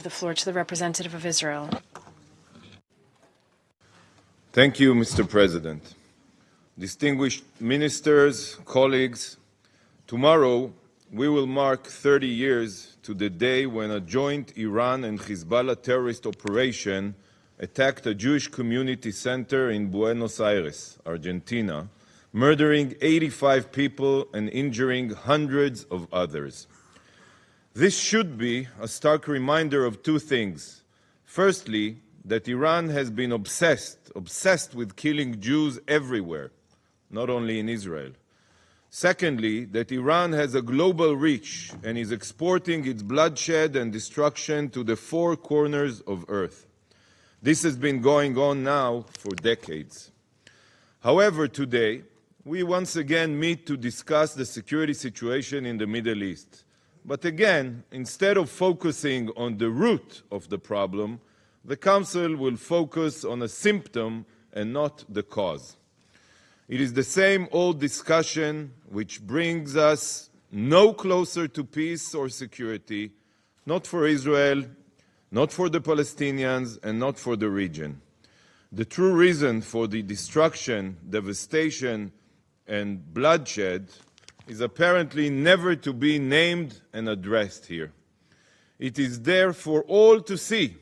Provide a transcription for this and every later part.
The floor to the representative of Israel. Thank you, Mr. President. Distinguished ministers, colleagues, tomorrow we will mark 30 years to the day when a joint Iran and Hezbollah terrorist operation attacked a Jewish community center in Buenos Aires, Argentina, murdering 85 people and injuring hundreds of others. This should be a stark reminder of two things. Firstly, that Iran has been obsessed with killing Jews everywhere, not only in Israel. Secondly, that Iran has a global reach and is exporting its bloodshed and destruction to the four corners of earth. This has been going on now for decades. However, today, we once again meet to discuss the security situation in the Middle East. But again, instead of focusing on the root of the problem, the Council will focus on a symptom and not the cause. It is the same old discussion which brings us no closer to peace or security, not for Israel, not for the Palestinians, and not for the region. The true reason for the destruction, devastation, and bloodshed is apparently never to be named and addressed here. It is there for all to see,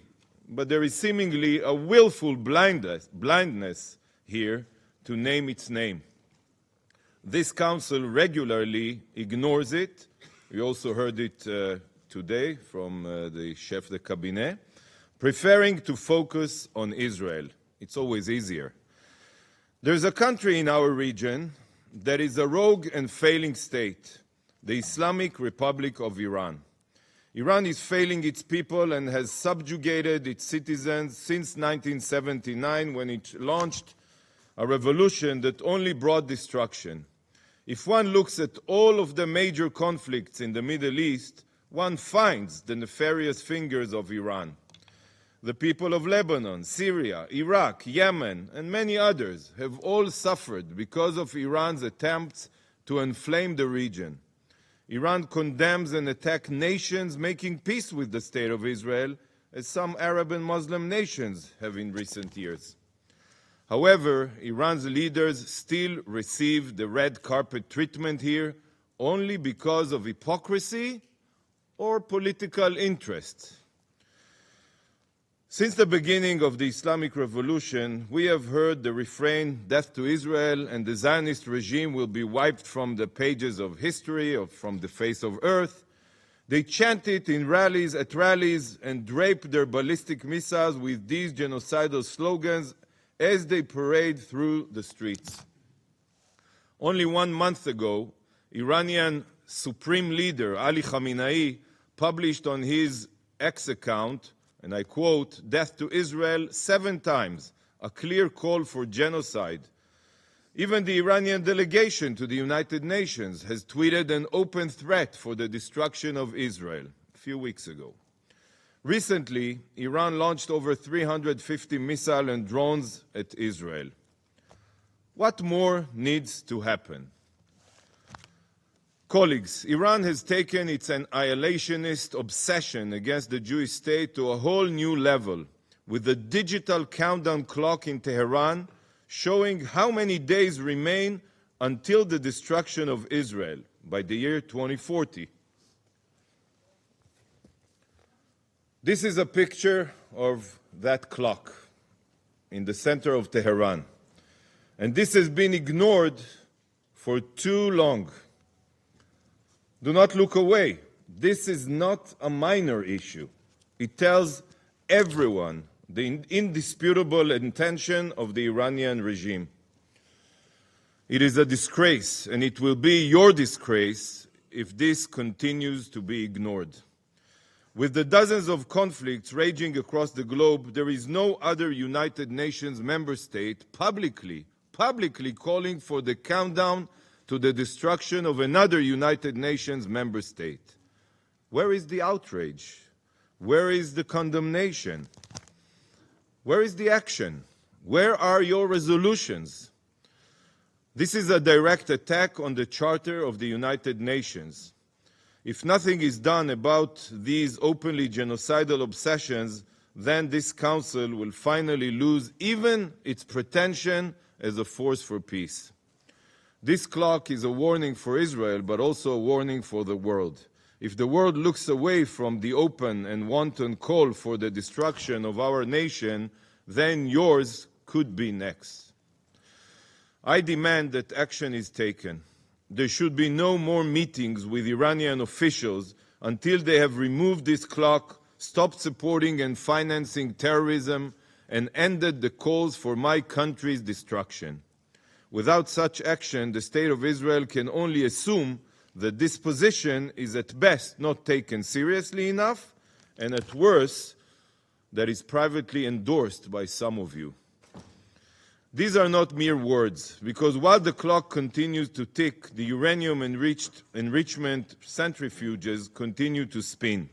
but there is seemingly a willful blindness here to name its name. This Council regularly ignores it. We also heard it today from the chef de cabinet, preferring to focus on Israel. It's always easier. There's a country in our region that is a rogue and failing state, the Islamic Republic of Iran. Iran is failing its people and has subjugated its citizens since 1979, when it launched a revolution that only brought destruction. If one looks at all of the major conflicts in the Middle East, one finds the nefarious fingers of Iran. The people of Lebanon, Syria, Iraq, Yemen, and many others have all suffered because of Iran's attempts to inflame the region. Iran condemns and attacks nations making peace with the State of Israel, as some Arab and Muslim nations have in recent years. However, Iran's leaders still receive the red carpet treatment here only because of hypocrisy or political interest. Since the beginning of the Islamic Revolution, we have heard the refrain, "Death to Israel," and the Zionist regime will be wiped from the pages of history or from the face of earth. They chant it in rallies and drape their ballistic missiles with these genocidal slogans as they parade through the streets. Only 1 month ago, Iranian Supreme Leader Ali Khamenei published on his X account, and I quote, "Death to Israel" 7 times, a clear call for genocide. Even the Iranian delegation to the United Nations has tweeted an open threat for the destruction of Israel a few weeks ago. Recently, Iran launched over 350 missiles and drones at Israel. What more needs to happen? Colleagues, Iran has taken its annihilationist obsession against the Jewish state to a whole new level, with the digital countdown clock in Tehran showing how many days remain until the destruction of Israel by the year 2040. This is a picture of that clock in the center of Tehran. And this has been ignored for too long. Do not look away. This is not a minor issue. It tells everyone the indisputable intention of the Iranian regime. It is a disgrace, and it will be your disgrace if this continues to be ignored. With the dozens of conflicts raging across the globe, there is no other United Nations member state publicly calling for the countdown to the destruction of another United Nations member state. Where is the outrage? Where is the condemnation? Where is the action? Where are your resolutions? This is a direct attack on the Charter of the United Nations. If nothing is done about these openly genocidal obsessions, then this Council will finally lose even its pretension as a force for peace. This clock is a warning for Israel, but also a warning for the world. If the world looks away from the open and wanton call for the destruction of our nation, then yours could be next. I demand that action is taken. There should be no more meetings with Iranian officials until they have removed this clock, stopped supporting and financing terrorism, and ended the calls for my country's destruction. Without such action, the State of Israel can only assume that this position is at best not taken seriously enough, and at worst, that is privately endorsed by some of you. These are not mere words, because while the clock continues to tick, the uranium enrichment centrifuges continue to spin.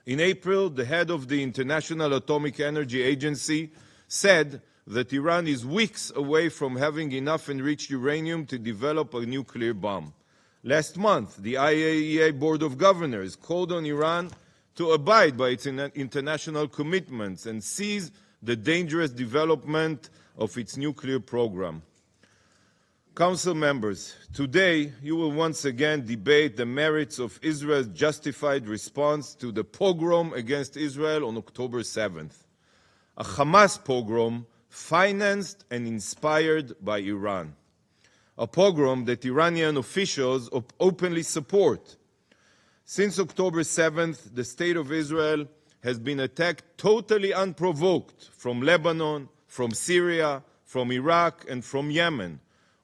In April, the head of the International Atomic Energy Agency said that Iran is weeks away from having enough enriched uranium to develop a nuclear bomb. Last month, the IAEA Board of Governors called on Iran to abide by its international commitments and seize the dangerous development of its nuclear program. Council members, today you will once again debate the merits of Israel's justified response to the pogrom against Israel on October 7th. A Hamas pogrom financed and inspired by Iran. A pogrom that Iranian officials openly support. Since October 7th, the State of Israel has been attacked totally unprovoked from Lebanon, from Syria, from Iraq, and from Yemen.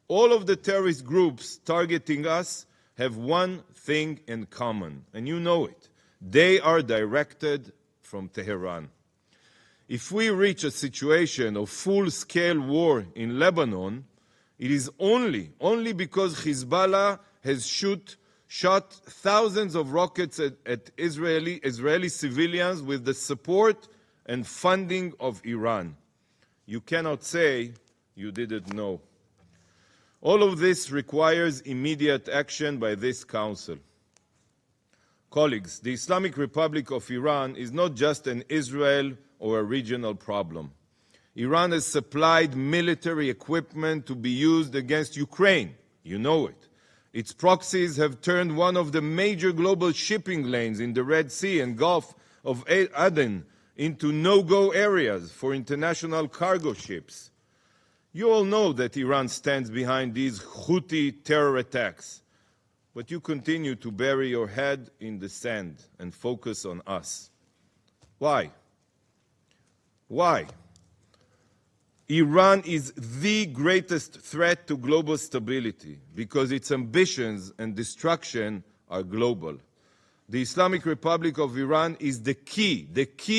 All of the terrorist groups targeting us have one thing in common, and you know it. They are directed from Tehran. If we reach a situation of full-scale war in Lebanon, it is only because Hezbollah has shot thousands of rockets at Israeli civilians with the support and funding of Iran. You cannot say you didn't know. All of this requires immediate action by this Council. Colleagues, the Islamic Republic of Iran is not just an Israel or a regional problem. Iran has supplied military equipment to be used against Ukraine. You know it. Its proxies have turned one of the major global shipping lanes in the Red Sea and Gulf of Aden into no-go areas for international cargo ships. You all know that Iran stands behind these Houthi terror attacks, but you continue to bury your head in the sand and focus on us. Why? Why? Iran is the greatest threat to global stability because its ambitions and destruction are global. The Islamic Republic of Iran is the key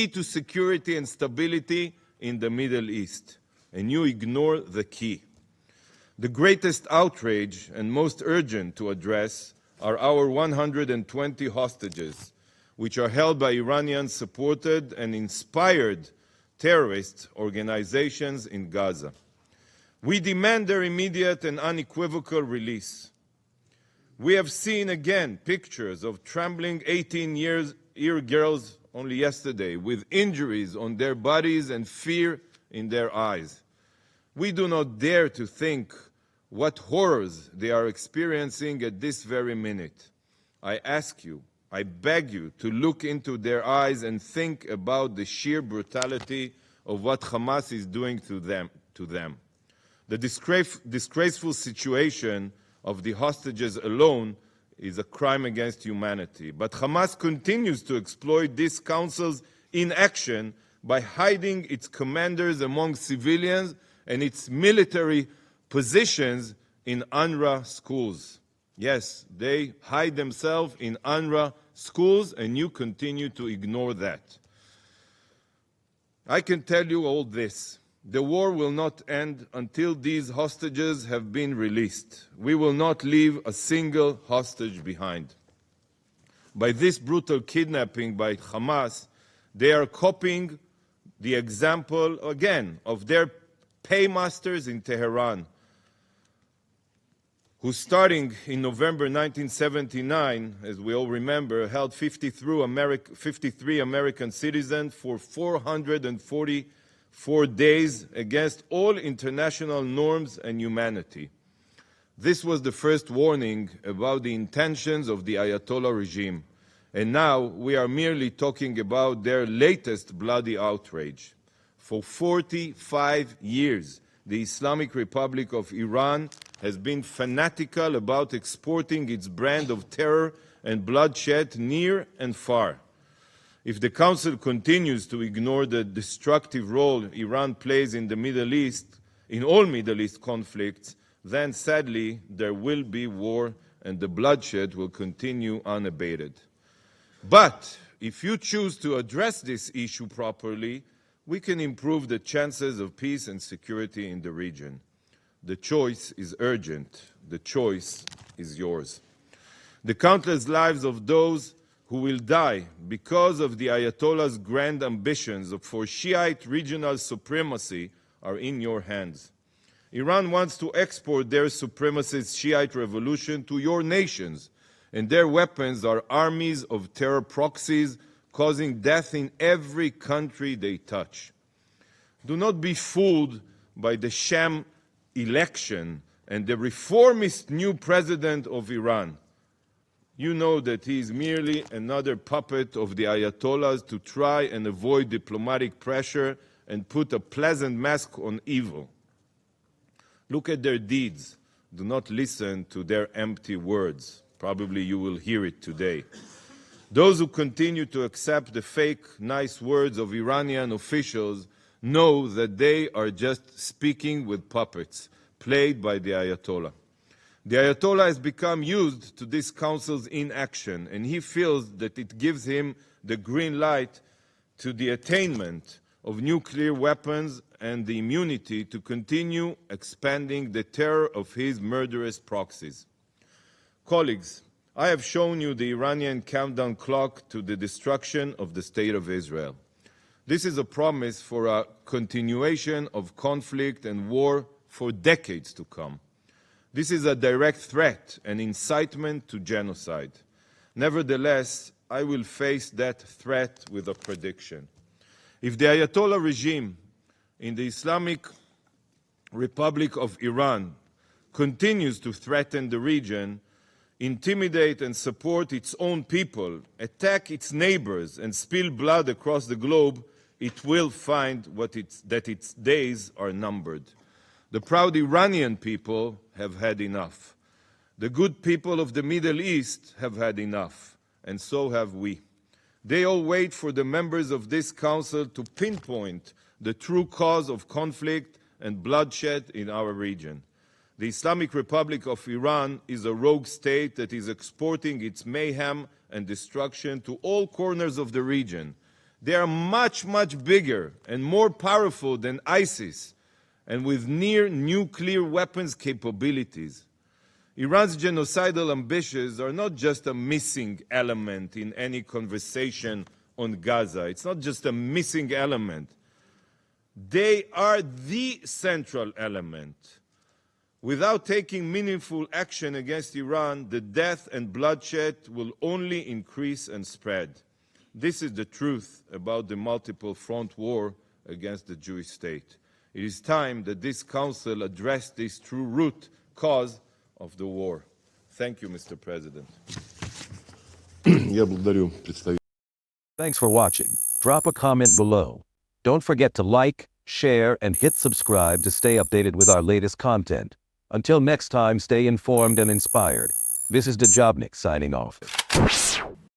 to security and stability in the Middle East, and you ignore the key. The greatest outrage and most urgent to address are our 120 hostages, which are held by Iranian-supported and inspired terrorist organizations in Gaza. We demand their immediate and unequivocal release. We have seen again pictures of trembling 18-year girls only yesterday with injuries on their bodies and fear in their eyes. We do not dare to think what horrors they are experiencing at this very minute. I ask you, I beg you to look into their eyes and think about the sheer brutality of what Hamas is doing to them. The disgraceful situation of the hostages alone is a crime against humanity. But Hamas continues to exploit this Council's inaction by hiding its commanders among civilians and its military positions in UNRWA schools. Yes, they hide themselves in UNRWA schools, and you continue to ignore that. I can tell you all this. The war will not end until these hostages have been released. We will not leave a single hostage behind. By this brutal kidnapping by Hamas, they are copying the example, again, of their paymasters in Tehran. who starting in November 1979, as we all remember, held 53 American citizens for 444 days against all international norms and humanity. This was the first warning about the intentions of the Ayatollah regime, and now we are merely talking about their latest bloody outrage. For 45 years, the Islamic Republic of Iran has been fanatical about exporting its brand of terror and bloodshed near and far. If the Council continues to ignore the destructive role Iran plays in the Middle East, in all Middle East conflicts, then sadly there will be war and the bloodshed will continue unabated. But if you choose to address this issue properly, we can improve the chances of peace and security in the region. The choice is urgent. The choice is yours. The countless lives of those who will die because of the Ayatollah's grand ambitions for Shiite regional supremacy are in your hands. Iran wants to export their supremacist Shiite revolution to your nations, and their weapons are armies of terror proxies causing death in every country they touch. Do not be fooled by the sham election and the reformist new president of Iran. You know that he is merely another puppet of the Ayatollahs to try and avoid diplomatic pressure and put a pleasant mask on evil. Look at their deeds. Do not listen to their empty words. Probably you will hear it today. Those who continue to accept the fake, nice words of Iranian officials know that they are just speaking with puppets played by the Ayatollah. The Ayatollah has become used to this council's inaction, and he feels that it gives him the green light to the attainment of nuclear weapons and the immunity to continue expanding the terror of his murderous proxies. Colleagues, I have shown you the Iranian countdown clock to the destruction of the State of Israel. This is a promise for a continuation of conflict and war for decades to come. This is a direct threat and incitement to genocide. Nevertheless, I will face that threat with a prediction. If the Ayatollah regime in the Islamic Republic of Iran continues to threaten the region, intimidate and support its own people, attack its neighbors, and spill blood across the globe, it will find that its days are numbered. The proud Iranian people have had enough. The good people of the Middle East have had enough, and so have we. They all wait for the members of this council to pinpoint the true cause of conflict and bloodshed in our region. The Islamic Republic of Iran is a rogue state that is exporting its mayhem and destruction to all corners of the region. They are much, much bigger and more powerful than ISIS, and with near nuclear weapons capabilities. Iran's genocidal ambitions are not just a missing element in any conversation on Gaza. It's not just a missing element. They are the central element. Without taking meaningful action against Iran, the death and bloodshed will only increase and spread. This is the truth about the multiple front war against the Jewish state. It is time that this council address this true root cause of the war. Thank you, Mr. President. Thanks for watching. Drop a comment below. Don't forget to like, share, and hit subscribe to stay updated with our latest content. Until next time, stay informed and inspired. This is Dejobnik signing off.